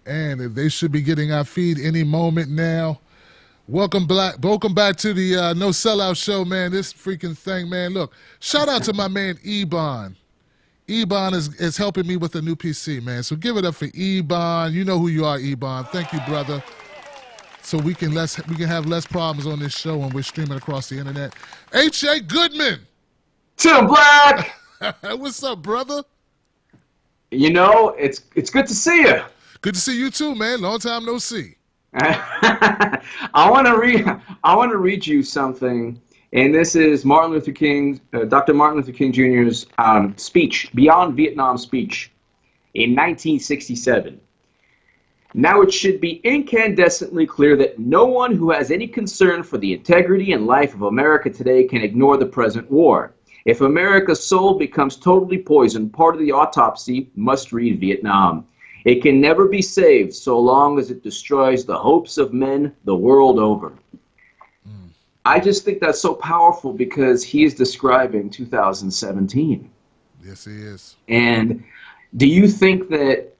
and they should be getting our feed any moment now. Welcome back to the No Sellout Show, man. This freaking thing, man. Look, shout out to my man Ebon. Ebon is helping me with a new PC, man. So give it up for Ebon. You know who you are, Ebon. Thank you, brother. So we can have less problems on this show when we're streaming across the internet. HA Goodman. Tim Black. What's up, brother? You know, it's good to see you. Good to see you too, man. Long time no see. I want to read you something, and this is Dr. Martin Luther King Jr.'s speech, Beyond Vietnam speech, in 1967. Now it should be incandescently clear that no one who has any concern for the integrity and life of America today can ignore the present war. If America's soul becomes totally poisoned, part of the autopsy must read Vietnam. It can never be saved so long as it destroys the hopes of men the world over. I just think that's so powerful because he is describing 2017. Yes, he is. And do you think that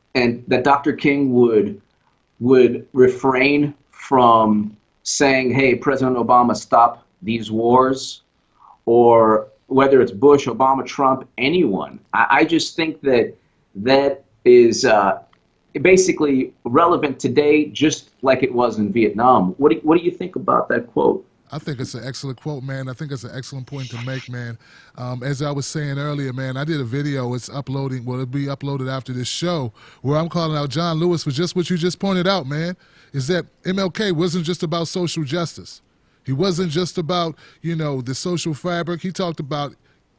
Dr. King would refrain from saying, hey, President Obama, stop these wars? Or whether it's Bush, Obama, Trump, anyone. I just think that is basically relevant today, just like it was in Vietnam. What do you think about that quote? I think it's an excellent quote, man. I think it's an excellent point to make, man. As I was saying earlier, man, I did a video. It's uploading. Well, it'll be uploaded after this show, where I'm calling out John Lewis for just what you just pointed out, man. Is that MLK wasn't just about social justice. He wasn't just about, the social fabric. He talked about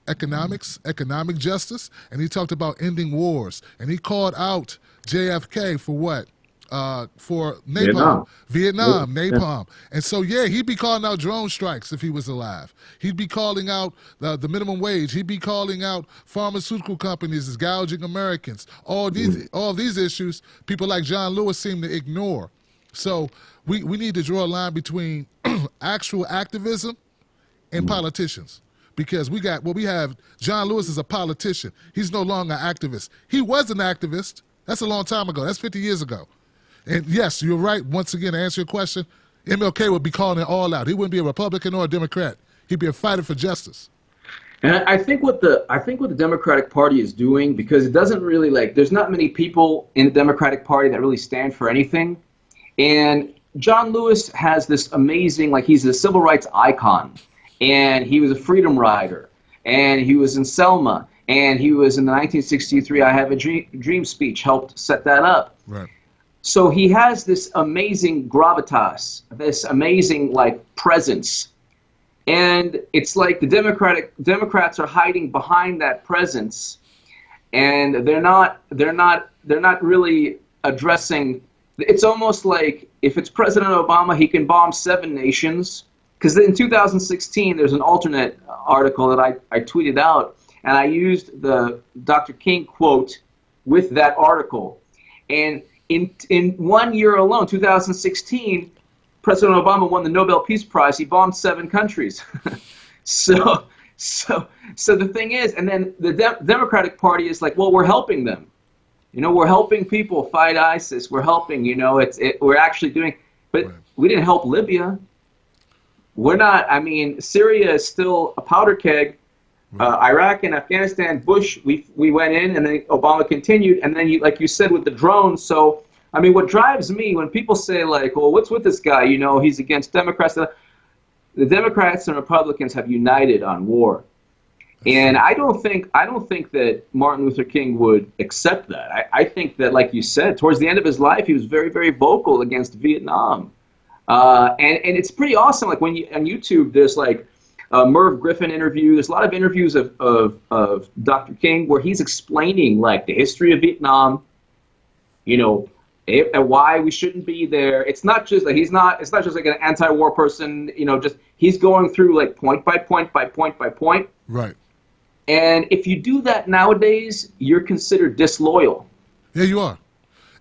economics, economic justice, and he talked about ending wars. And he called out JFK for what? For napalm. Vietnam, napalm. And so, yeah, he'd be calling out drone strikes if he was alive. He'd be calling out the minimum wage. He'd be calling out pharmaceutical companies as gouging Americans. All these issues, people like John Lewis seem to ignore. So we need to draw a line between actual activism and politicians. Because we have John Lewis is a politician. He's no longer an activist. He was an activist. That's a long time ago. That's 50 years ago. And yes, you're right. Once again, to answer your question, MLK would be calling it all out. He wouldn't be a Republican or a Democrat. He'd be a fighter for justice. And I think what the Democratic Party is doing, because it doesn't really there's not many people in the Democratic Party that really stand for anything. And John Lewis has this amazing, he's a civil rights icon. And he was a freedom rider. And he was in Selma. And he was in the 1963 I Have a Dream speech, helped set that up. Right. So he has this amazing gravitas, this amazing presence. And it's like the Democrats are hiding behind that presence, and they're not really addressing. It's almost like if it's President Obama, he can bomb 7 nations. Because in 2016, there's an alternate article that I tweeted out, and I used the Dr. King quote with that article. And in 1 year alone, 2016, President Obama won the Nobel Peace Prize. He bombed 7 countries. So the thing is, and then the Democratic Party is like, well, we're helping them. We're helping people fight ISIS. We're helping. We're actually doing. But right. We didn't help Libya. We're not. I mean, Syria is still a powder keg. Right. Iraq and Afghanistan, Bush, we went in, and then Obama continued, and then like you said with the drones. So, I mean, what drives me when people say well, what's with this guy? He's against Democrats. The Democrats and Republicans have united on war, and I don't think that Martin Luther King would accept that. I think that, like you said, towards the end of his life, he was very, very vocal against Vietnam, and it's pretty awesome. Like when on YouTube, there's Merv Griffin interview. There's a lot of interviews of Dr. King where he's explaining the history of Vietnam, and why we shouldn't be there. It's not just it's not just an anti-war person, just he's going through point by point by point by point. Right. And if you do that nowadays, you're considered disloyal. Yeah, you are.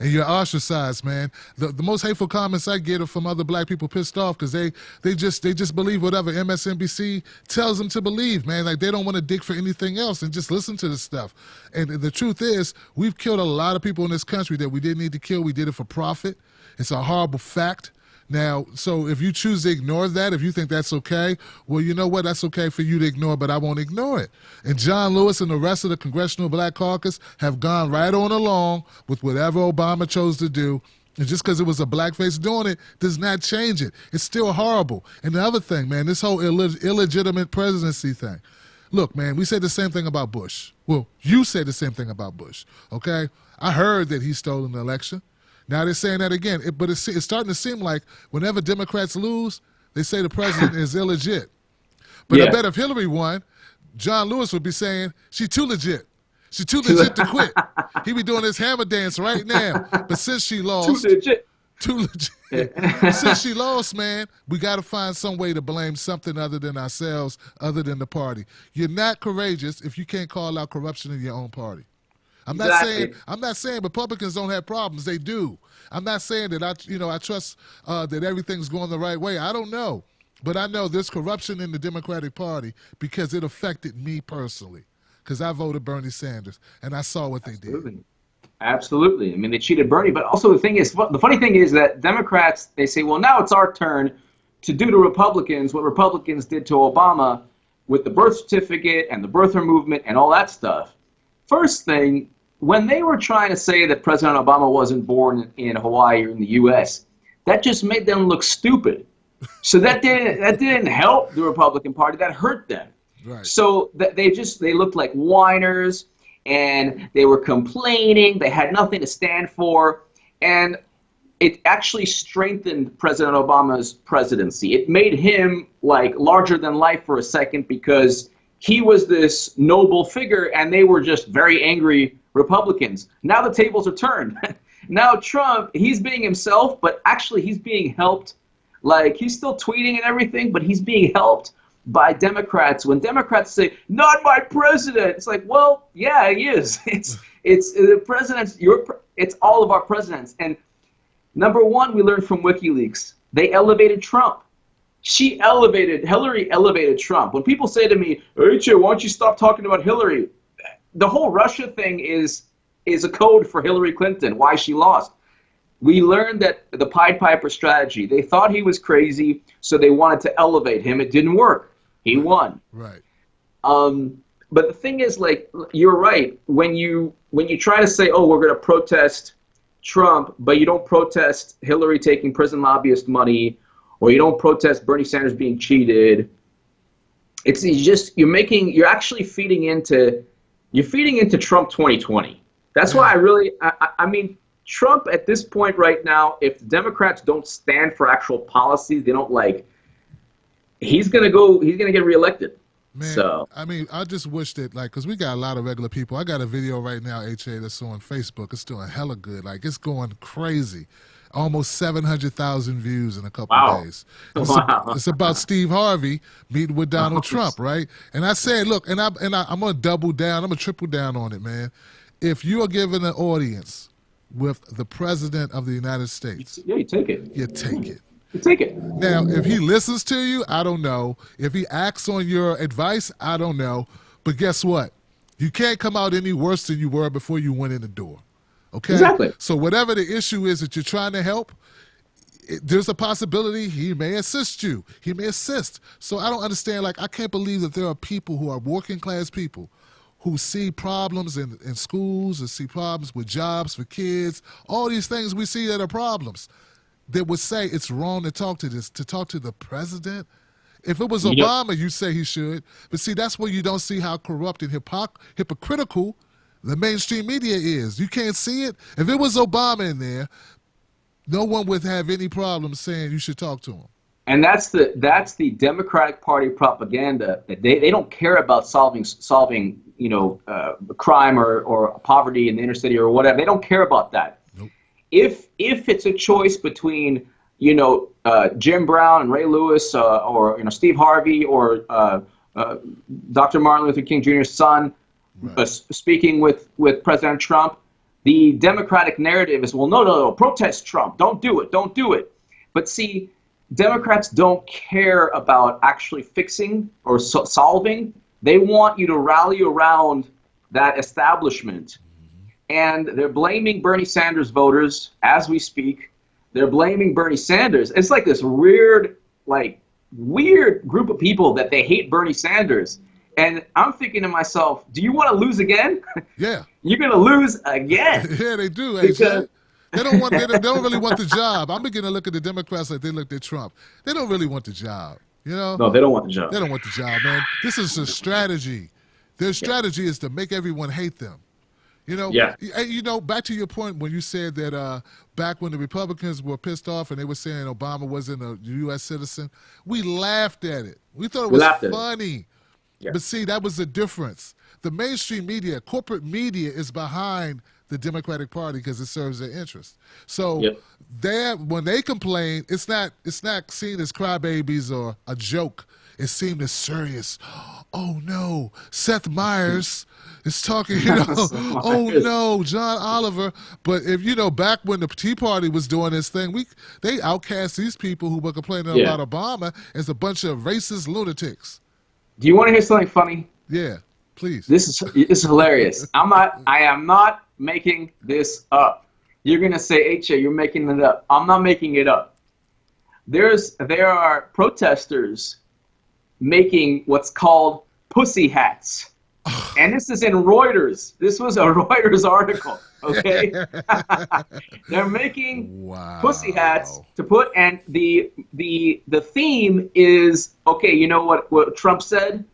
And you're ostracized, man. The most hateful comments I get are from other black people pissed off because they just believe whatever MSNBC tells them to believe, man. Like they don't want to dig for anything else and just listen to this stuff. And the truth is, we've killed a lot of people in this country that we didn't need to kill. We did it for profit. It's a horrible fact. Now, so if you choose to ignore that, if you think that's okay, well, you know what? That's okay for you to ignore, but I won't ignore it. And John Lewis and the rest of the Congressional Black Caucus have gone right on along with whatever Obama chose to do. And just because it was a blackface doing it does not change it. It's still horrible. And the other thing, man, this whole illegitimate presidency thing. Look, man, we said the same thing about Bush. Well, you said the same thing about Bush, okay? I heard that he stole an election. Now they're saying that again, but it's starting to seem like whenever Democrats lose, they say the president is illegit. But I bet if Hillary won, John Lewis would be saying, she's too legit. She's too legit to quit. He'd be doing his hammer dance right now. But since she lost... Too legit. Since she lost, man, we got to find some way to blame something other than ourselves, other than the party. You're not courageous if you can't call out corruption in your own party. I'm not saying Republicans don't have problems. They do. I'm not saying that I trust that everything's going the right way. I don't know. But I know there's corruption in the Democratic Party because it affected me personally. Because I voted Bernie Sanders and I saw what they did. Absolutely. I mean, they cheated Bernie, but also the funny thing is that Democrats, they say, well, now it's our turn to do to Republicans what Republicans did to Obama with the birth certificate and the birther movement and all that stuff. First thing, when they were trying to say that President Obama wasn't born in Hawaii or in the U.S., that just made them look stupid. So that didn't help the Republican Party. That hurt them. Right. So they looked like whiners, and they were complaining. They had nothing to stand for, and it actually strengthened President Obama's presidency. It made him like larger than life for a second because he was this noble figure, and they were just very angry Republicans. Now the tables are turned. Now Trump, he's being himself, but actually he's being helped. Like, he's still tweeting and everything, but he's being helped by Democrats. When Democrats say, not my president, it's like, well, yeah, he is. It's the president's, it's all of our presidents. And number one, we learned from WikiLeaks. They elevated Trump. Hillary elevated Trump. When people say to me, HA, why don't you stop talking about Hillary? The whole Russia thing is a code for Hillary Clinton, why she lost. We learned that the Pied Piper strategy, they thought he was crazy, so they wanted to elevate him. It didn't work. He won. Right. But the thing is, like, you're right. When you try to say, oh, we're going to protest Trump, but you don't protest Hillary taking prison lobbyist money, or you don't protest Bernie Sanders being cheated, you're actually feeding into Trump 2020. That's why I mean, Trump at this point right now, if the Democrats don't stand for actual policies, they don't he's going to get reelected. Man, so I mean, I just wish that, like, because we got a lot of regular people. I got a video right now, HA, that's on Facebook. It's doing hella good. Like, it's going crazy. Almost 700,000 views in a couple of days. It's about Steve Harvey meeting with Donald Trump, right? And I said, look, and I'm going to double down. I'm going to triple down on it, man. If you are given an audience with the President of the United States, you take it. You take it. You take it. Now, if he listens to you, I don't know. If he acts on your advice, I don't know. But guess what? You can't come out any worse than you were before you went in the door. Okay? Exactly. So whatever the issue is that you're trying to help, there's a possibility he may assist you. He may assist. So I don't understand. Like, I can't believe that there are people who are working class people who see problems in schools and see problems with jobs for kids, all these things we see that are problems, that would say it's wrong to talk to the president. If it was Obama, you'd say he should. But see, that's where you don't see how corrupt and hypocritical the mainstream media is. You can't see it. If it was Obama in there, no one would have any problem saying you should talk to him. And that's the Democratic Party propaganda. They don't care about solving crime or poverty in the inner city or whatever. They don't care about that. Nope. If it's a choice between Jim Brown and Ray Lewis or Steve Harvey or Dr. Martin Luther King Jr.'s son, right, speaking with President Trump, the Democratic narrative is, well, no, no, no, protest Trump, don't do it, don't do it. But see, Democrats don't care about actually fixing or solving. They want you to rally around that establishment. And they're blaming Bernie Sanders voters as we speak. They're blaming Bernie Sanders. It's like this weird group of people that they hate Bernie Sanders. And I'm thinking to myself, do you want to lose again? Yeah. You're going to lose again. Yeah, they do. Because they don't want. They don't really want the job. I'm beginning to look at the Democrats like they looked at Trump. They don't really want the job. You know? No, they don't want the job. They don't want the job, man. This is a strategy. Their strategy is to make everyone hate them. You know, you know, back to your point when you said that back when the Republicans were pissed off and they were saying Obama wasn't a U.S. citizen, we laughed at it. We thought it was funny. Yeah. But see, that was the difference. The mainstream media, corporate media, is behind the Democratic Party because it serves their interests. So when they complain, it's not seen as crybabies or a joke. It's seen as serious. Oh no, Seth Meyers is talking, you know, oh no, John Oliver. But if you know, back when the Tea Party was doing this thing, they outcast these people who were complaining about Obama as a bunch of racist lunatics. Do you want to hear something funny? Yeah, please. This is hilarious. I am not making this up. You're gonna say, HA, you're making it up. I'm not making it up. There are protesters making what's called pussy hats. And this is in Reuters. This was a Reuters article, okay? They're making pussy hats to put, and the theme is, okay, you know what Trump said?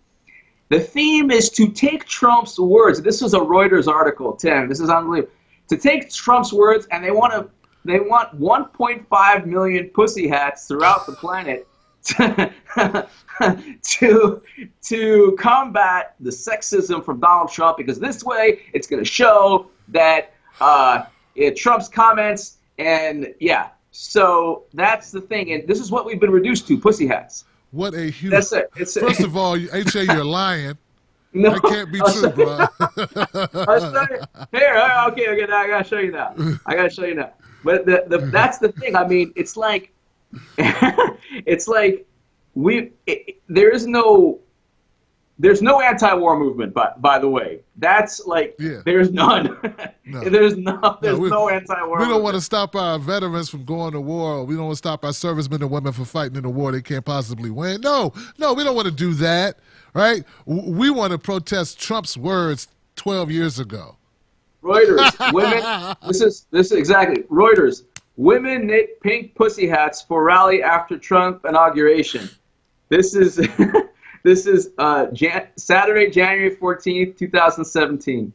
The theme is to take Trump's words. This was a Reuters article, Tim. This is unbelievable. To take Trump's words, and they want 1.5 million pussy hats throughout the planet to combat the sexism from Donald Trump, because this way it's going to show that Trump's comments, and so that's the thing, and this is what we've been reduced to, pussy hats. What a huge... That's it. First of all, HA, you're lying. No, that can't be true, bro. Here, okay, now I gotta show you now. But that's the thing. I mean, it's like there's no anti-war movement. By the way, that's like there's none. There's no anti-war. We don't want to stop our veterans from going to war. We don't want to stop our servicemen and women from fighting in a war they can't possibly win. No, we don't want to do that. Right? We want to protest Trump's words 12 years ago. Reuters, women. This is exactly Reuters. Women knit pink pussy hats for rally after Trump inauguration. This is Saturday, January 14th, 2017.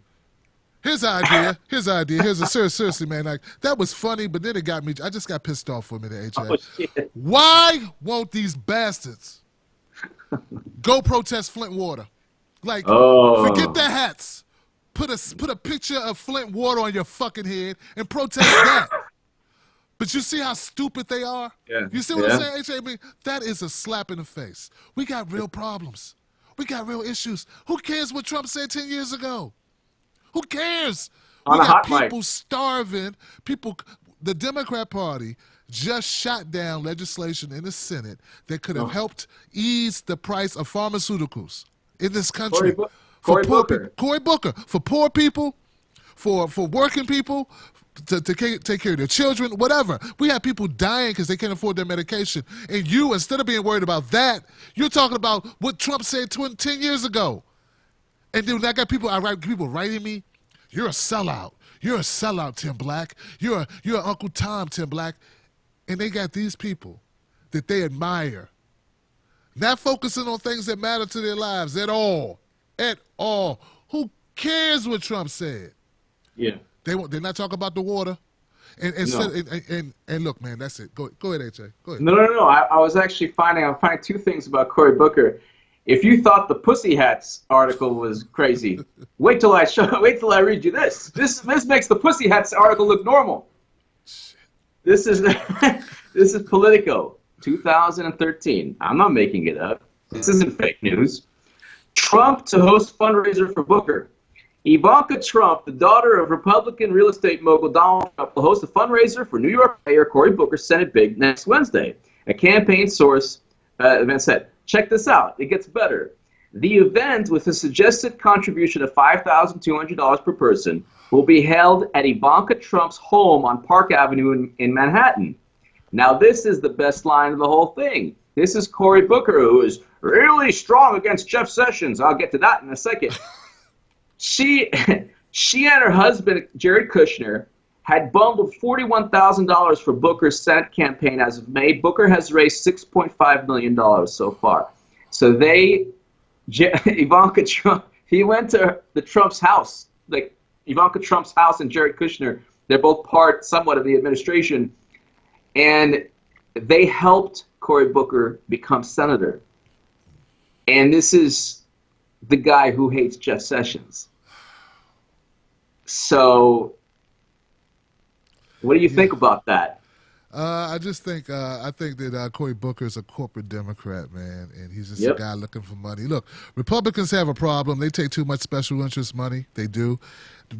Here's an idea. Seriously, man. Like, that was funny, but then it got me. I just got pissed off for a minute, HA. Oh, shit. Why won't these bastards go protest Flint water? Like, forget the hats. Put a picture of Flint water on your fucking head and protest that. But you see how stupid they are? Yeah. You see what I'm saying, HA? I mean, that is a slap in the face. We got real problems. We got real issues. Who cares what Trump said 10 years ago? Who cares? We got people starving. The Democrat Party just shot down legislation in the Senate that could have helped ease the price of pharmaceuticals in this country. Cory Booker. Cory Booker. For poor people, for working people, to take care of their children, whatever. We have people dying because they can't afford their medication. And you, instead of being worried about that, you're talking about what Trump said 10 years ago. And then I got people writing me, you're a sellout. You're a sellout, Tim Black. You're Uncle Tom, Tim Black. And they got these people that they admire, not focusing on things that matter to their lives at all. At all. Who cares what Trump said? Yeah. They're not talking about the water. And look, man, that's it. Go ahead, HA. Go ahead. No. I was actually I'm finding two things about Cory Booker. If you thought the Pussy Hats article was crazy, wait till I read you this. This makes the Pussy Hats article look normal. Shit. This is Politico, 2013. I'm not making it up. This isn't fake news. Trump to host fundraiser for Booker. Ivanka Trump, the daughter of Republican real estate mogul Donald Trump, will host a fundraiser for New York Mayor Cory Booker's Senate bid next Wednesday. A campaign source event said, check this out, it gets better. The event, with a suggested contribution of $5,200 per person, will be held at Ivanka Trump's home on Park Avenue in Manhattan. Now, this is the best line of the whole thing. This is Cory Booker, who is really strong against Jeff Sessions. I'll get to that in a second. She and her husband, Jared Kushner, had bundled $41,000 for Booker's Senate campaign as of May. Booker has raised $6.5 million so far. So Ivanka Trump, he went to the Trump's house, like Ivanka Trump's house and Jared Kushner. They're both part somewhat of the administration. And they helped Cory Booker become senator. And this is the guy who hates Jeff Sessions. So, what do you think about that? I think that Cory Booker is a corporate Democrat, man, and he's just a guy looking for money. Look, Republicans have a problem. They take too much special interest money. They do.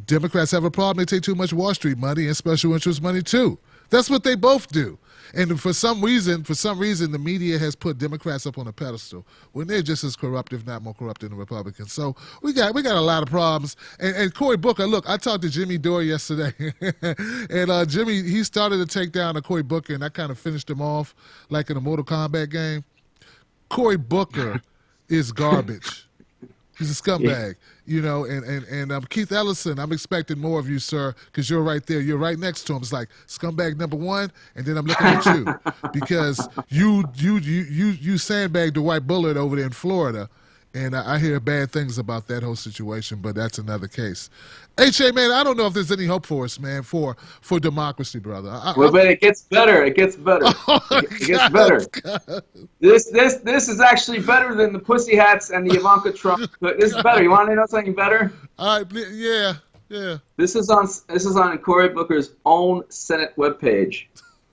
Democrats have a problem. They take too much Wall Street money and special interest money too. That's what they both do. And for some reason, the media has put Democrats up on a pedestal when they're just as corrupt, if not more corrupt, than the Republicans. So we got a lot of problems. And Cory Booker, look, I talked to Jimmy Dore yesterday, and Jimmy, he started to take down Cory Booker, and I kind of finished him off like in a Mortal Kombat game. Cory Booker is garbage. He's a scumbag, you know, and Keith Ellison, I'm expecting more of you, sir, because you're right there. You're right next to him. It's like scumbag number one, and then I'm looking at you because you sandbagged the white bullet over there in Florida, and I hear bad things about that whole situation, but that's another case. HA, man, I don't know if there's any hope for us, man, for democracy, brother. But it gets better. It gets better. It gets better. God. This is actually better than the Pussy Hats and the Ivanka Trump. This is better. You want to know something better? Yeah. This is on Cory Booker's own Senate webpage.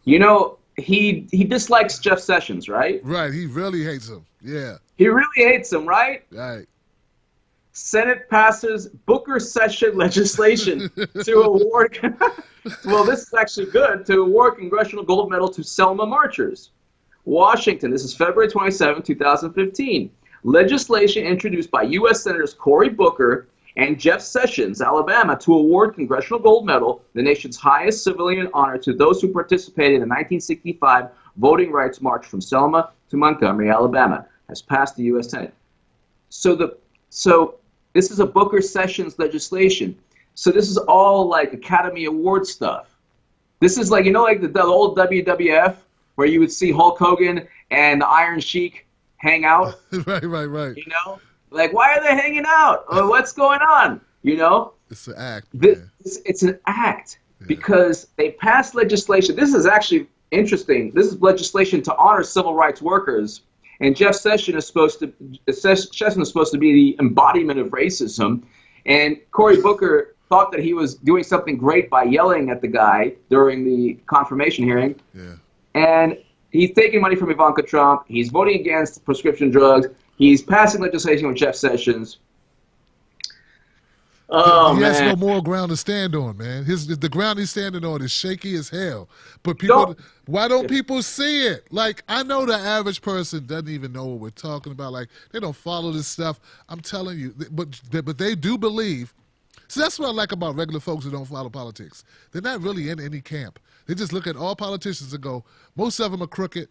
You know, he dislikes Jeff Sessions, right? Right. He really hates him. Yeah. He really hates him, right? Right. Senate passes Booker session legislation to award, well, this is actually good, to award Congressional Gold Medal to Selma marchers. Washington, this is February 27, 2015. Legislation introduced by U.S. Senators Cory Booker and Jeff Sessions, Alabama, to award Congressional Gold Medal, the nation's highest civilian honor, to those who participated in the 1965 Voting Rights March from Selma to Montgomery, Alabama, has passed the U.S. Senate. So this is a Booker Sessions legislation. So this is all like Academy Award stuff. This is like, you know, like the old WWF where you would see Hulk Hogan and the Iron Sheik hang out. Right. You know, like, why are they hanging out? Or what's going on? You know, it's an act. It's an act because they passed legislation. This is actually interesting. This is legislation to honor civil rights workers. And Jeff Sessions is supposed to be the embodiment of racism. And Cory Booker thought that he was doing something great by yelling at the guy during the confirmation hearing. Yeah. And he's taking money from Ivanka Trump. He's voting against prescription drugs. He's passing legislation with Jeff Sessions. Oh, he man. has no moral ground to stand on, man. The ground he's standing on is shaky as hell. But people, why don't people see it? Like, I know the average person doesn't even know what we're talking about. Like, they don't follow this stuff. I'm telling you, but they do believe. So that's what I like about regular folks who don't follow politics. They're not really in any camp. They just look at all politicians and go, most of them are crooked.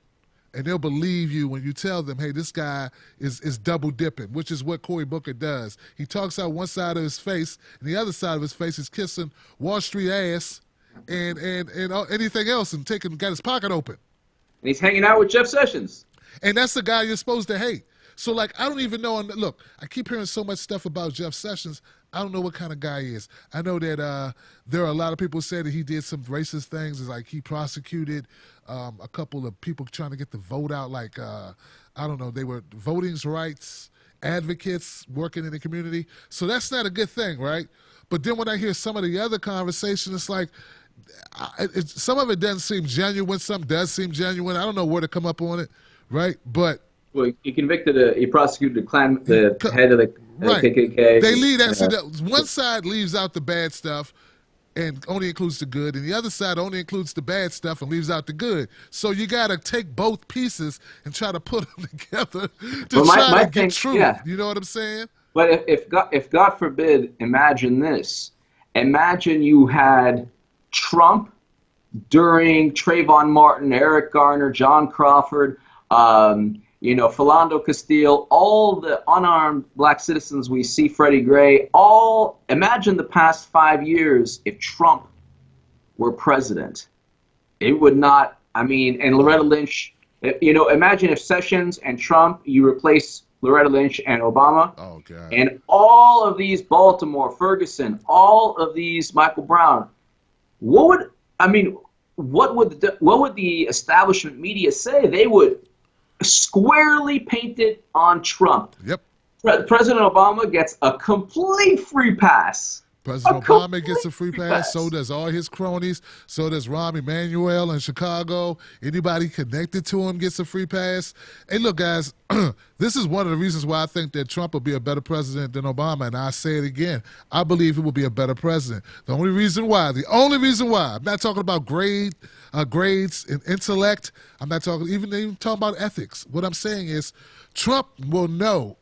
And they'll believe you when you tell them, hey, this guy is double dipping, which is what Cory Booker does. He talks out one side of his face, and the other side of his face is kissing Wall Street ass and anything else and got his pocket open. And he's hanging out with Jeff Sessions. And that's the guy you're supposed to hate. So, like, I don't even know. Look, I keep hearing so much stuff about Jeff Sessions. I don't know what kind of guy he is. I know that there are a lot of people who say that he did some racist things. It's like he prosecuted a couple of people trying to get the vote out. Like, I don't know, they were voting rights advocates working in the community. So that's not a good thing, right? But then when I hear some of the other conversation, it's like some of it doesn't seem genuine. Some does seem genuine. I don't know where to come up on it, right? But Well, he prosecuted the head of the Right. KKK. They leave that. So that one side leaves out the bad stuff and only includes the good, and the other side only includes the bad stuff and leaves out the good. So you got to take both pieces and try to put them together to try to get truth. Yeah. You know what I'm saying? But if God forbid, imagine this. Imagine you had Trump during Trayvon Martin, Eric Garner, John Crawford, Philando Castile, all the unarmed black citizens we see, Freddie Gray, imagine the past 5 years if Trump were president. It would not, and Loretta Lynch, imagine if Sessions and Trump, you replace Loretta Lynch and Obama. Oh, God. And all of these Baltimore, Ferguson, all of these Michael Brown, what would the establishment media say? They would squarely paint it on Trump. Yep. President Obama gets a complete free pass. President Obama gets a free pass. So does all his cronies. So does Rahm Emanuel in Chicago. Anybody connected to him gets a free pass. Hey, look, guys, this is one of the reasons why I think that Trump will be a better president than Obama. And I say it again. I believe he will be a better president. The only reason why, I'm not talking about grades and intellect. I'm not talking even talking about ethics. What I'm saying is Trump will know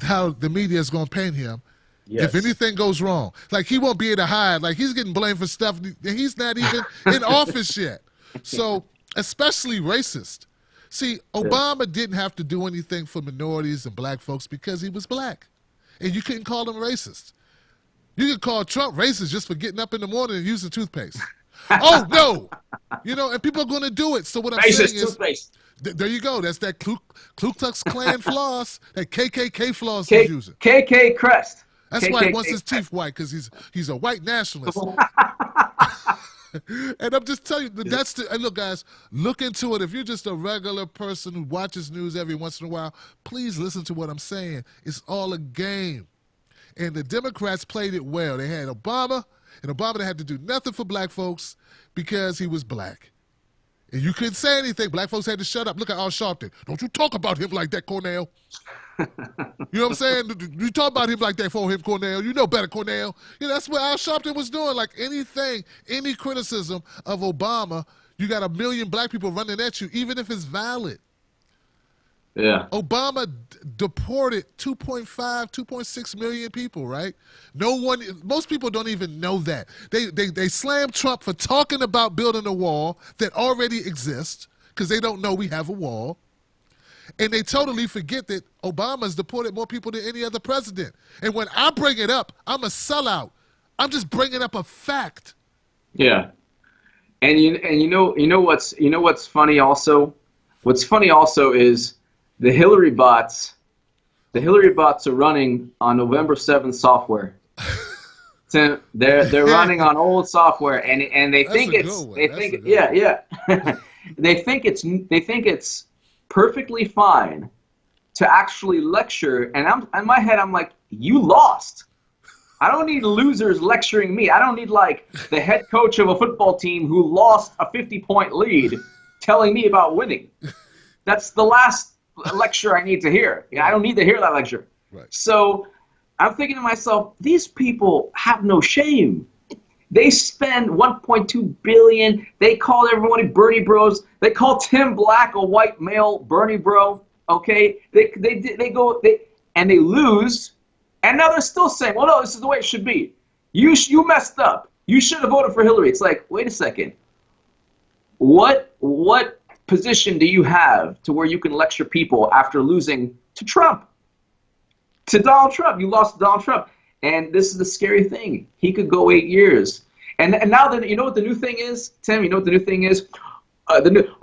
how the media is going to paint him. Yes. If anything goes wrong, like he won't be able to hide. Like he's getting blamed for stuff he's not even in office yet. So, especially racist. See, Obama didn't have to do anything for minorities and black folks because he was black, and you couldn't call him racist. You could call Trump racist just for getting up in the morning and using toothpaste. Oh no, and people are going to do it. So what I'm saying is, toothpaste. There you go. That's that Ku Klux Klan floss, that KKK floss he's using. KK crest. That's why he wants his teeth white, because he's a white nationalist. And I'm just telling you, and look, guys, look into it. If you're just a regular person who watches news every once in a while, please listen to what I'm saying. It's all a game. And the Democrats played it well. They had Obama, and Obama had to do nothing for black folks because he was black. And you couldn't say anything. Black folks had to shut up. Look at Al Sharpton. Don't you talk about him like that, Cornell. You know what I'm saying? You talk about him like that for him, Cornell. You know better, Cornell. That's what Al Sharpton was doing. Like any criticism of Obama, you got 1 million black people running at you, even if it's valid. Yeah. Obama deported 2.5, 2.6 million people, right? Most people don't even know that. They slammed Trump for talking about building a wall that already exists because they don't know we have a wall. And they totally forget that Obama's deported more people than any other president. And when I bring it up, I'm a sellout. I'm just bringing up a fact. Yeah. And you know what's funny also? What's funny also is the Hillary bots are running on November 7th software. So they're running on old software, and they think they think it's perfectly fine to actually lecture. And in my head I'm like, you lost. I don't need losers lecturing me. I don't need like the head coach of a football team who lost a 50-point lead telling me about winning. That's the last lecture I need to hear. I don't need to hear that lecture. Right. So I'm thinking to myself, these people have no shame. They spend $1.2 billion. They call everyone Bernie bros. They call Tim Black a white male Bernie bro. Okay, they lose, and now they're still saying, well, no, this is the way it should be. You messed up. You should have voted for Hillary. It's like, wait a second. What position do you have to where you can lecture people after losing to Trump? To Donald Trump. You lost to Donald Trump. And this is the scary thing. He could go 8 years. And now that you know what the new thing is, Tim, you know what the new thing is?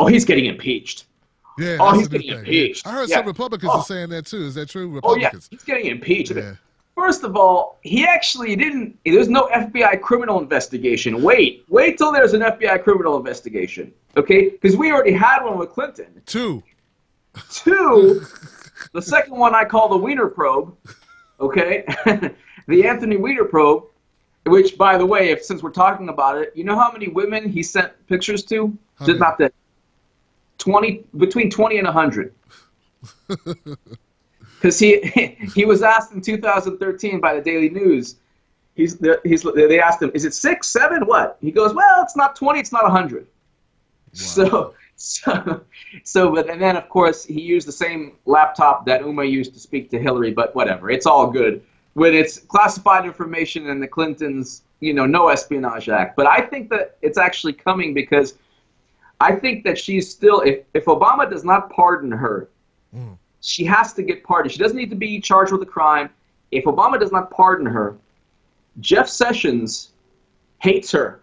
He's getting impeached. Yeah, he's getting impeached. I heard some Republicans are saying that too. Is that true? Republicans. He's getting impeached. Yeah. First of all, he actually didn't. There's no FBI criminal investigation. Wait till there's an FBI criminal investigation. Okay? Because we already had one with Clinton. Two. The second one I call the Wiener probe. Okay? The Anthony Weiner probe, which, by the way, since we're talking about it, you know how many women he sent pictures to? Just not that. Between 20 and 100. Because he was asked in 2013 by the Daily News. They asked him, is it 6, 7, what? He goes, well, it's not 20, it's not 100. Wow. But and then of course he used the same laptop that Uma used to speak to Hillary, but whatever, it's all good when it's classified information and the Clintons, no Espionage Act. But I think that it's actually coming because I think that she's still, if Obama does not pardon her, she has to get pardoned. She doesn't need to be charged with a crime. If Obama does not pardon her, Jeff Sessions hates her.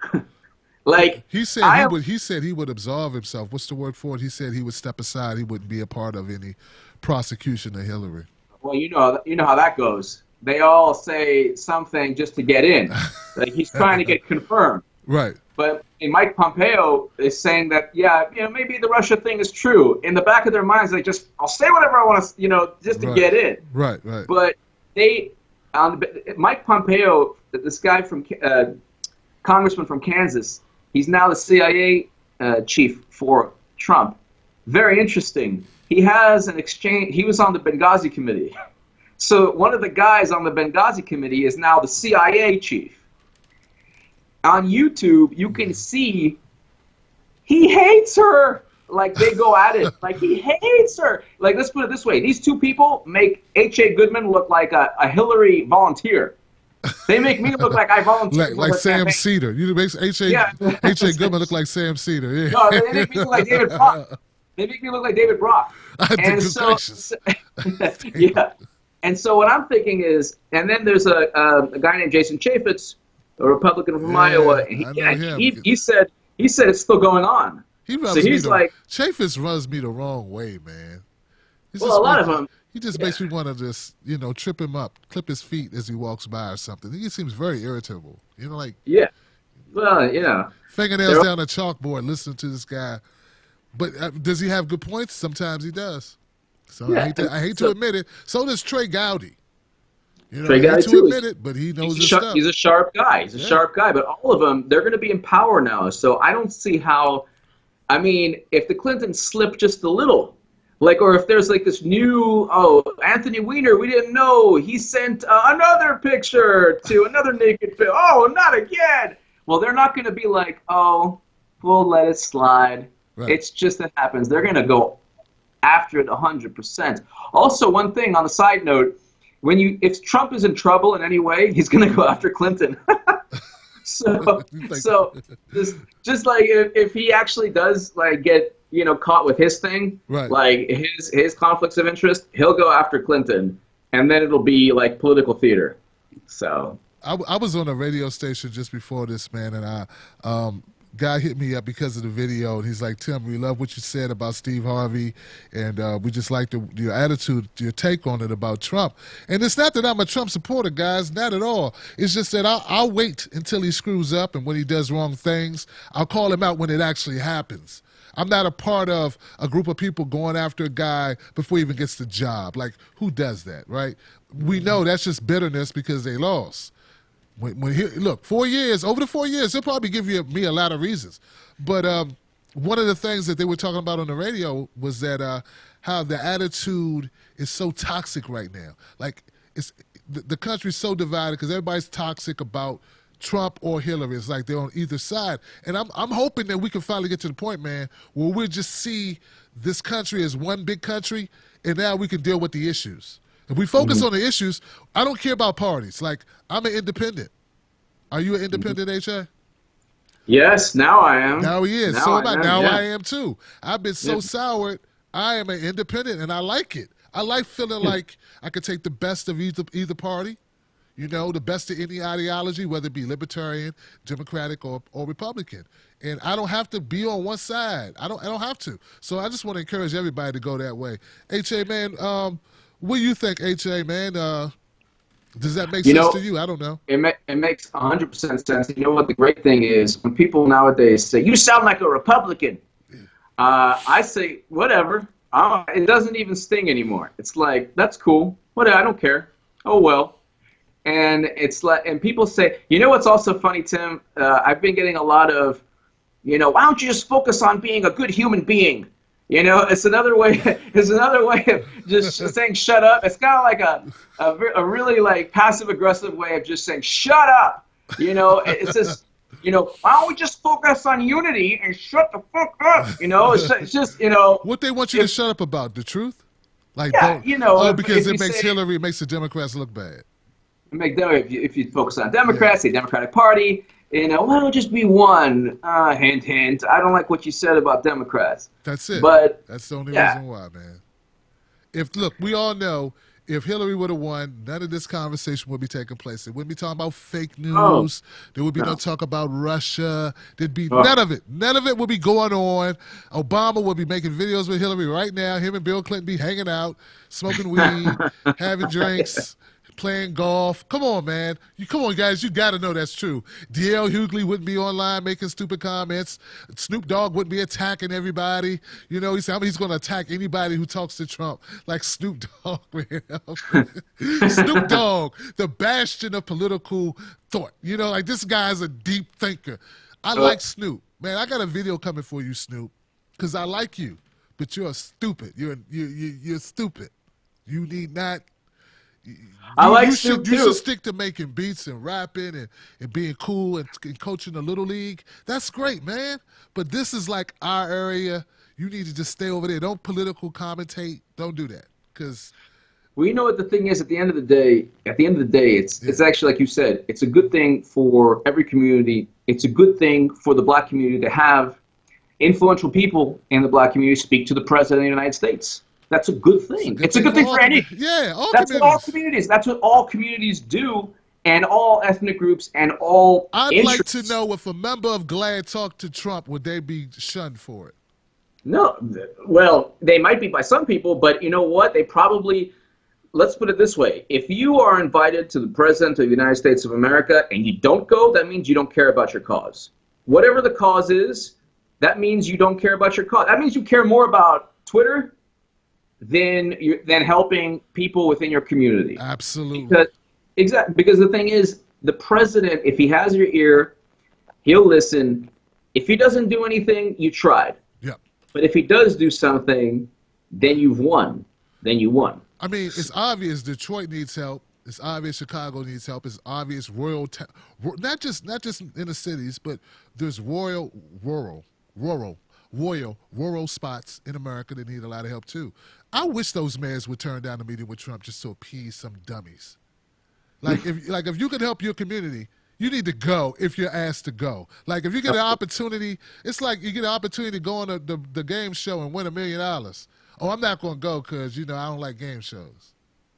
Like he said, he would absolve himself. What's the word for it? He said he would step aside. He wouldn't be a part of any prosecution of Hillary. Well, you know how that goes. They all say something just to get in. Like he's trying to get confirmed. Right. But Mike Pompeo is saying that, maybe the Russia thing is true. In the back of their minds, I'll say whatever I want to, just to get in. Right, right. But Mike Pompeo, this guy from congressman from Kansas, he's now the CIA chief for Trump. Very interesting. He has an exchange. He was on the Benghazi committee. So one of the guys on the Benghazi committee is now the CIA chief. On YouTube, you can see he hates her. Like, they go at it. Like, he hates her. Like, let's put it this way. These two people make HA Goodman look like a Hillary volunteer. They make me look like I volunteered. like Sam campaign. Cedar. You make HA Goodman look like Sam Cedar. Yeah. No, they make me look like David Brock. They make me look like David Brock. And so, yeah. And so what I'm thinking is, and then there's a guy named Jason Chaffetz, a Republican from Iowa. And he said it's still going on. Chaffetz rubs me the wrong way, man. A lot of them. He just makes me want to just, trip him up, clip his feet as he walks by or something. He seems very irritable. Yeah. Well, yeah. Fingernails down a chalkboard, listening to this guy. But does he have good points? Sometimes he does. So yeah. I hate to admit it. So does Trey Gowdy. Trey Gowdy too. Admit it, but he knows his stuff. He's a sharp guy. He's a sharp guy. But all of them, they're going to be in power now. So I don't see how. I mean, if the Clintons slip just a little, or if there's this new, Anthony Weiner, we didn't know he sent another picture to another naked film. Oh, not again. Well, they're not going to be like, oh, we'll let it slide. Right. It's just that happens. They're going to go after it 100%. Also, one thing on the side note, if Trump is in trouble in any way, he's going to go after Clinton. so just like if he actually does get caught with his thing, right. Like his conflicts of interest, he'll go after Clinton, and then it'll be like political theater. So I was on a radio station just before this, man, and guy hit me up because of the video, and he's like, Tim, we love what you said about Steve Harvey, and we just like your attitude, your take on it about Trump. And it's not that I'm a Trump supporter, guys, not at all. It's just that I'll wait until he screws up, and when he does wrong things, I'll call him out when it actually happens. I'm not a part of a group of people going after a guy before he even gets the job. Like, who does that, right? We know that's just bitterness because they lost. Look, 4 years, over the 4 years, he'll probably give me a lot of reasons. But one of the things that they were talking about on the radio was that how the attitude is so toxic right now. Like, the country's so divided because everybody's toxic about Trump or Hillary. It's like they're on either side. And I'm hoping that we can finally get to the point, man, where we'll just see this country as one big country, and now we can deal with the issues. If we focus on the issues, I don't care about parties. Like, I'm an independent. Are you an independent, HA? Yes, now I am. Now he is. I am too. I've been so soured. I am an independent, and I like it. I like feeling like I could take the best of either party, the best of any ideology, whether it be libertarian, Democratic, or Republican. And I don't have to be on one side. I don't have to. So I just want to encourage everybody to go that way. HA, man, what do you think, HA, man? Does that make sense to you? I don't know. It makes 100% sense. You know what the great thing is? When people nowadays say, you sound like a Republican, I say, whatever. It doesn't even sting anymore. It's like, that's cool. Whatever, I don't care. Oh, well. And it's like, and people say, what's also funny, Tim? I've been getting a lot of, why don't you just focus on being a good human being? You know, it's another way. It's another way of just saying shut up. It's kind of like a really like passive aggressive way of just saying shut up. You know, it's just, you know, why don't we just focus on unity and shut the fuck up? You know, it's just, you know, What they want you to shut up about? The truth? Like, yeah, don't, you know, oh, because if it you makes say, Hillary, it makes the Democrats look bad. make them, if you focus on Democrats, the Democratic Party, you know, why don't just be one? Hint, hint. I don't like what you said about Democrats. That's it. But That's the only yeah, reason why, man. If look, we all know if Hillary would have won, none of this conversation would be taking place. It wouldn't be talking about fake oh news. There would be no no, talk about Russia. There'd be oh, none of it. None of it would be going on. Obama would be making videos with Hillary right now. Him and Bill Clinton be hanging out, smoking weed, having drinks, playing golf. Come on, man. Come on, guys. You got to know that's true. D.L. Hughley wouldn't be online making stupid comments. Snoop Dogg wouldn't be attacking everybody. You know, he said he's going to attack anybody who talks to Trump, like Snoop Dogg, man. Snoop Dogg, the bastion of political thought. You know, like this guy's a deep thinker. I like Snoop. Man, I got a video coming for you, Snoop, because I like you, but you're stupid. You're stupid. You need not. I like You Snoop should too. stick to making beats and rapping and being cool and coaching the little league. That's great, man. But this is like our area. You need to just stay over there. Don't political commentate. Don't do that. Because Well, you know what the thing is. At the end of the day, it's actually like you said. It's a good thing for every community. It's a good thing for the Black community to have influential people in the Black community speak to the President of the United States. That's a good thing. It's a good thing for any. all That's what all communities. communities. That's what all communities do, and all ethnic groups and all I'd like to interests. know if a member of GLAD talked to Trump, would they be shunned for it? No, well, they might be by some people, but you know what? They probably. Let's put it this way. If you are invited to the President of the United States of America and you don't go, that means you don't care about your cause. Whatever the cause is, that means you don't care about your cause. That means you care more about Twitter than helping people within your community. Absolutely. Because the thing is, the President, if he has your ear, he'll listen. If he doesn't do anything, you tried. Yep. But if he does do something, then you've won. Then you won. I mean, it's obvious Detroit needs help. It's obvious Chicago needs help. It's obvious not just in the cities, but there's rural spots in America that need a lot of help too. I wish those mayors would turn down the meeting with Trump just to appease some dummies. Like if you could help your community, you need to go if you're asked to go. Like if you get an opportunity, it's like you get an opportunity to go on the game show and win $1 million. Oh, I'm not going to go because, I don't like game shows.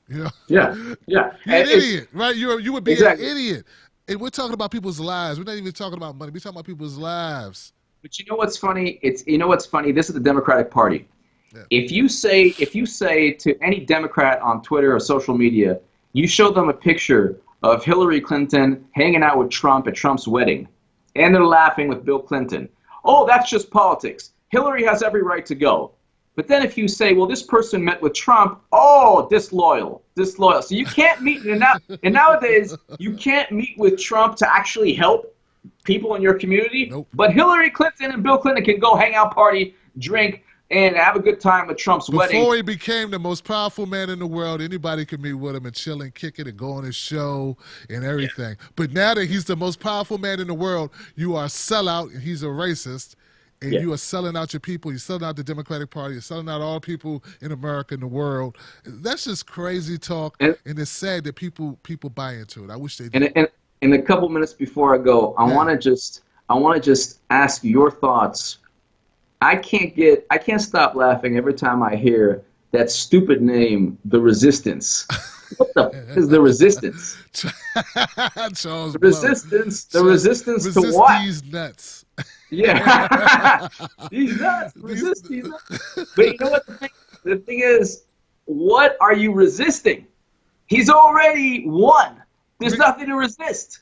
Yeah, yeah. You're an idiot, right? You would be exactly. an idiot. And we're talking about people's lives. We're not even talking about money. We're talking about people's lives. But you know what's funny? You know what's funny? This is the Democratic Party. Yeah. If you say to any Democrat on Twitter or social media, you show them a picture of Hillary Clinton hanging out with Trump at Trump's wedding, and they're laughing with Bill Clinton. Oh, that's just politics. Hillary has every right to go. But then if you say, well, this person met with Trump, oh, disloyal. So you can't meet, and nowadays, you can't meet with Trump to actually help people in your community. Nope. But Hillary Clinton and Bill Clinton can go hang out, party, drink, and have a good time at Trump's wedding. Before he became the most powerful man in the world, anybody could meet with him and chill and kick it and go on his show and everything. Yeah. But now that he's the most powerful man in the world, you are a sellout and he's a racist. And you are selling out your people. You're selling out the Democratic Party. You're selling out all people in America and the world. That's just crazy talk, and it's sad that people buy into it. I wish they did. And in a couple minutes before I go, I want to just ask your thoughts. I can't stop laughing every time I hear that stupid name, the Resistance. What the f is the Resistance? Charles The Resistance. The Resistance to what? These nuts. Yeah. These nuts. Resist these nuts. But you know what the thing is? What are you resisting? He's already won. There's nothing to resist.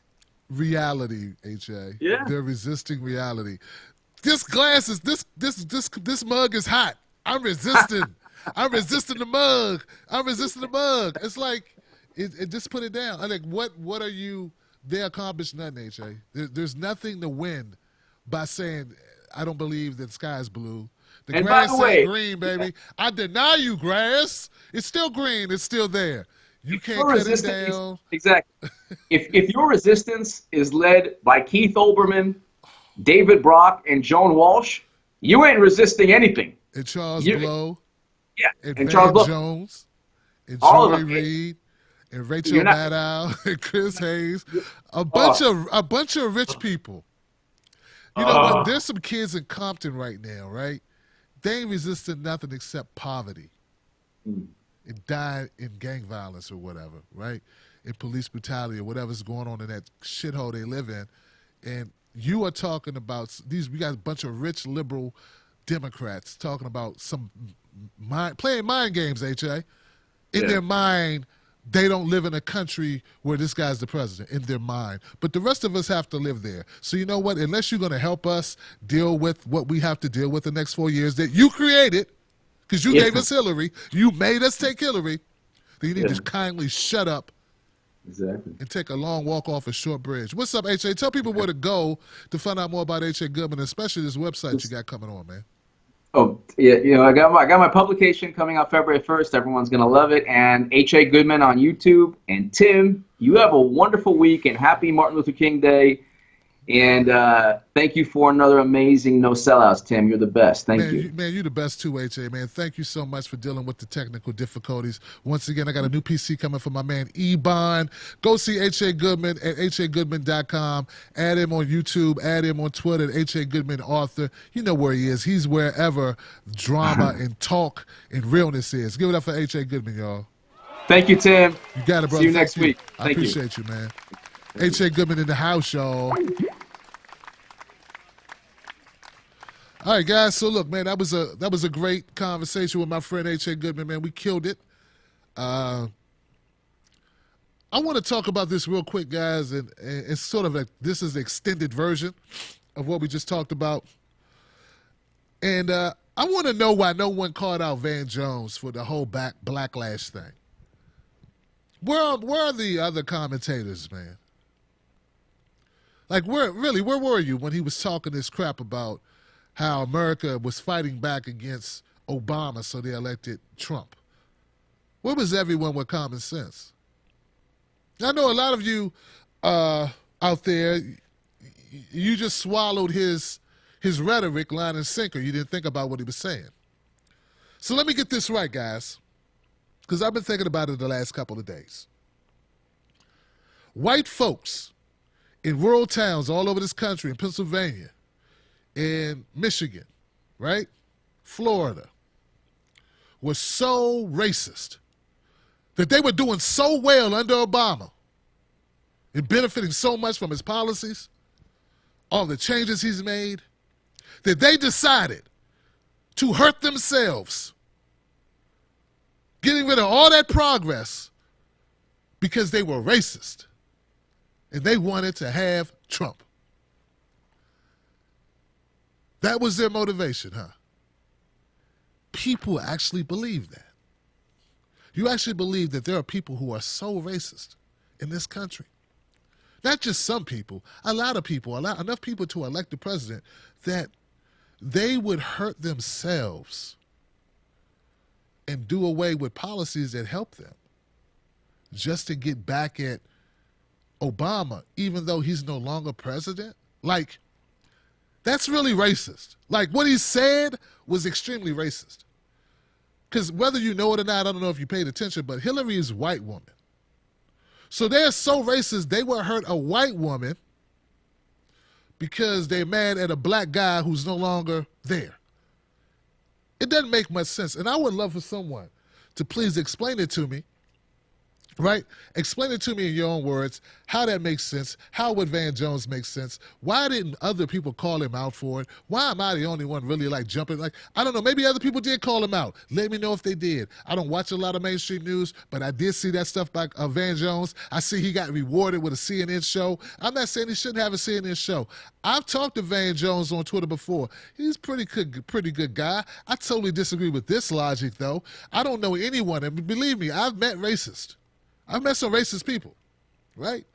Reality, HA. Yeah. They're resisting reality. This glass is this mug is hot. I'm resisting. I'm resisting the mug. I'm resisting the mug. It's like it just put it down. I'm like, what are you? They accomplished nothing, HA. There's nothing to win by saying I don't believe that the sky is blue. The And by grass the way, ain't green, baby. I deny you, grass. It's still green. It's still there. You if can't your cut it resistance, down. exactly. If your resistance is led by Keith Olbermann, David Brock, and Joan Walsh, you ain't resisting anything. And Charles You, Blow, yeah, and and Charles Van Bluff, Jones, and all of Joy them. Reid, and You're Rachel not. Maddow, and Chris Hayes. A bunch Oh, of rich people. You know what? There's some kids in Compton right now, right? They ain't resisting nothing except poverty and dying in gang violence or whatever, right? In police brutality or whatever's going on in that shithole they live in. And you are talking about these, we got a bunch of rich liberal Democrats talking about some playing mind games, HA. In their mind, they don't live in a country where this guy's the president, in their mind. But the rest of us have to live there. So you know what? Unless you're going to help us deal with what we have to deal with the next 4 years that you created, because you gave us Hillary, you made us take Hillary, then you need to kindly shut up and take a long walk off a short bridge. What's up, HA? Tell people where to go to find out more about HA Goodman, especially this website you got coming on, man. Oh, yeah, you know, I got my publication coming out February 1st. Everyone's going to love it. And HA Goodman on YouTube. And Tim, you have a wonderful week and happy Martin Luther King Day. And thank you for another amazing No Sellouts, Tim. You're the best. Thank you. Man, you're the best too, HA, man. Thank you so much for dealing with the technical difficulties. Once again, I got a new PC coming from my man, E-Bond. Go see HA Goodman at hagoodman.com. Add him on YouTube. Add him on Twitter at HA Goodman Author. You know where he is. He's wherever drama and talk and realness is. Give it up for HA Goodman, y'all. Thank you, Tim. You got it, brother. See you next week. I appreciate you, man. HA Goodman in the house, y'all. All right, guys. So look, man, that was a great conversation with my friend HA Goodman, man. We killed it. I want to talk about this real quick, guys, and it's sort of this is the extended version of what we just talked about. And I want to know why no one called out Van Jones for the whole Blacklash thing. Where are the other commentators, man? Like, where were you when he was talking this crap about how America was fighting back against Obama so they elected Trump? Where was everyone with common sense? I know a lot of you out there, you just swallowed his rhetoric line and sinker. You didn't think about what he was saying. So let me get this right, guys, because I've been thinking about it the last couple of days. White folks in rural towns all over this country, in Pennsylvania, in Michigan, right? Florida, was so racist that they were doing so well under Obama and benefiting so much from his policies, all the changes he's made, that they decided to hurt themselves, getting rid of all that progress because they were racist and they wanted to have Trump. That was their motivation, huh? People actually believe that. You actually believe that there are people who are so racist in this country. Not just some people, a lot of people, enough people to elect the president that they would hurt themselves and do away with policies that help them just to get back at Obama, even though he's no longer president. Like, that's really racist. Like, what he said was extremely racist. Because whether you know it or not, I don't know if you paid attention, but Hillary is a white woman. So they're so racist, they will hurt a white woman because they're mad at a black guy who's no longer there. It doesn't make much sense. And I would love for someone to please explain it to me, right? Explain it to me in your own words, how that makes sense. How would Van Jones make sense? Why didn't other people call him out for it? Why am I the only one really like jumping? Like, I don't know, maybe other people did call him out. Let me know if they did. I don't watch a lot of mainstream news, but I did see that stuff by Van Jones. I see he got rewarded with a CNN show. I'm not saying he shouldn't have a CNN show. I've talked to Van Jones on Twitter before. He's a pretty good guy. I totally disagree with this logic, though. I don't know anyone, and believe me, I've met racists. I've met some racist people, right?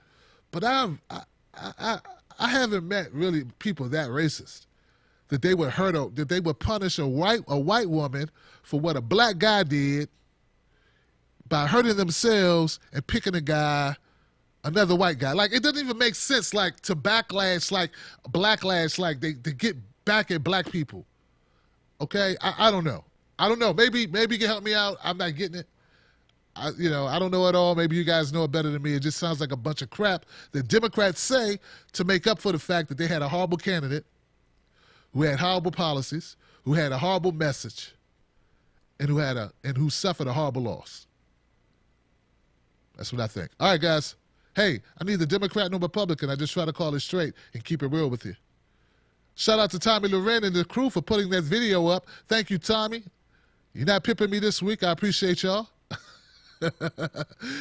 But I haven't met really people that racist that they would that they would punish a white woman for what a black guy did by hurting themselves and picking another white guy. Like, it doesn't even make sense, like, to backlash, like, blacklash, like, they get back at black people. Okay? I don't know. I don't know. Maybe you can help me out. I'm not getting it. I don't know at all. Maybe you guys know it better than me. It just sounds like a bunch of crap that Democrats say to make up for the fact that they had a horrible candidate who had horrible policies, who had a horrible message, and who suffered a horrible loss. That's what I think. All right, guys. Hey, I need the Democrat and Republican. I just try to call it straight and keep it real with you. Shout out to Tommy Loren and the crew for putting that video up. Thank you, Tommy. You're not pimping me this week. I appreciate y'all.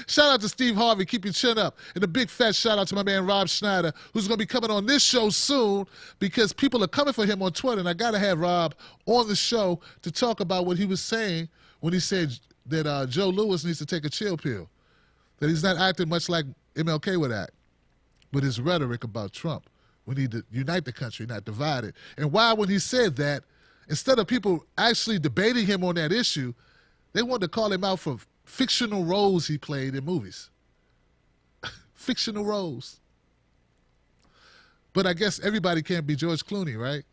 Shout out to Steve Harvey. Keep your chin up. And a big fat shout out to my man Rob Schneider, who's going to be coming on this show soon because people are coming for him on Twitter. And I got to have Rob on the show to talk about what he was saying when he said that Joe Lewis needs to take a chill pill. That he's not acting much like MLK would act with his rhetoric about Trump. We need to unite the country, not divide it. And why, when he said that, instead of people actually debating him on that issue, they wanted to call him out for fictional roles he played in movies. Fictional roles. But I guess everybody can't be George Clooney, right?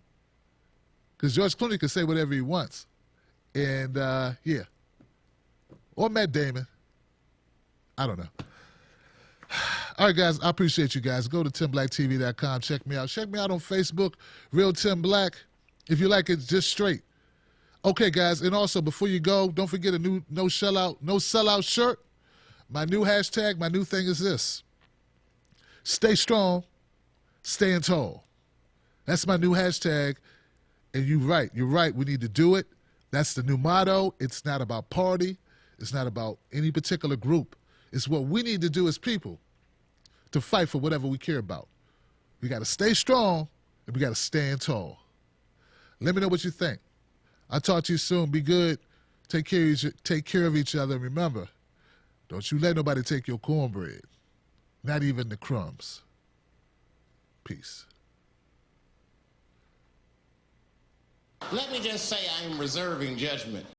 Because George Clooney can say whatever he wants. And, yeah. Or Matt Damon. I don't know. All right, guys, I appreciate you guys. Go to TimBlackTV.com. Check me out. Check me out on Facebook, Real Tim Black. If you like it, just straight. Okay, guys, and also before you go, don't forget a new no sellout shirt. My new hashtag, my new thing is this: stay strong, staying tall. That's my new hashtag. And you're right. We need to do it. That's the new motto. It's not about party. It's not about any particular group. It's what we need to do as people to fight for whatever we care about. We got to stay strong and we got to stand tall. Let me know what you think. I'll talk to you soon. Be good. Take care of each other. And remember, don't you let nobody take your cornbread. Not even the crumbs. Peace. Let me just say I'm reserving judgment.